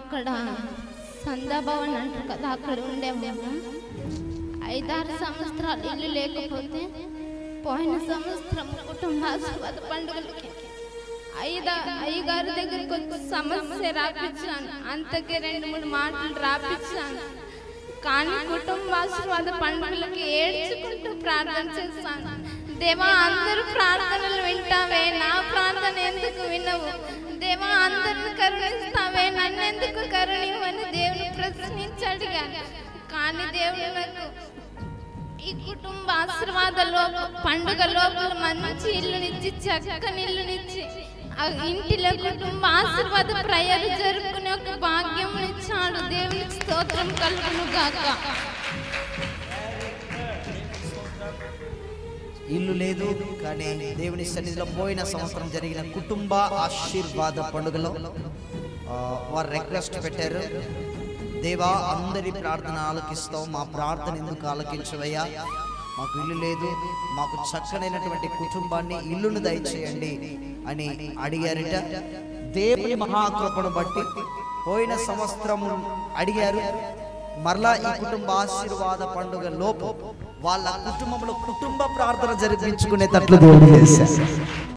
అక్కడ సంధ్యాభవన్ అంటారు కదా, అక్కడ ఉండేవాళ్ళం. 5-6 సంవత్సరాలు ఇల్లు లేకపోతే పోయిన సంవత్సరం కుటుంబ ఆశీర్వాద పండుగలకి అయ్యగారి దగ్గరికి వచ్చి సమస్య రాపించాను. అంతకే 2-3 మాటలు రాపించాను. కానీ కుటుంబ ఆశీర్వాద పండుగలకి ఏడ్చుకుంటూ ప్రార్థన చేస్తాను. దేవా, అందరూ ప్రార్థనలు వింటావే, నా ప్రార్థన ఎందుకు వినవు? దేవా, అందరిని కరుణిస్తావే, నన్నెందుకు కరుణివని దేవుని ప్రశ్నించి అడిగాను. కానీ దేవుడు నాకు ఈ కుటుంబ ఆశీర్వాద పండుగ లోపల మంచి ఇల్లునిచ్చి, చక్కని ఇల్లునిచ్చి, ఆ ఇంటిలో కుటుంబ ఆశీర్వాద ప్రయాలు జరుపుకునే ఒక భాగ్యం ఇచ్చాడు. దేవునికి స్తోత్రం కలుగును గాక. ఇల్లు లేదు, కానీ దేవుని సన్నిధిలో పోయిన సంవత్సరం జరిగిన కుటుంబ ఆశీర్వాద పండుగలో వారు రిక్వెస్ట్ పెట్టారు, దేవా అందరి ప్రార్థన ఆలకిస్తావు, మా ప్రార్థన ఎందుకు ఆలకించవయ్యా? మాకు ఇల్లు లేదు, మాకు చక్కనైనటువంటి కుటుంబాన్ని, ఇల్లును దయచేయండి అని అడిగారట. దేవుని మహాకృపను బట్టి పోయిన సంవత్సరం అడిగారు. మరలా ఈ కుటుంబ ఆశీర్వాద పండుగ లోపు వాళ్ళ కుటుంబంలో కుటుంబ ప్రార్థన జరిపించుకునేటట్లు దేవుడు చేశారు.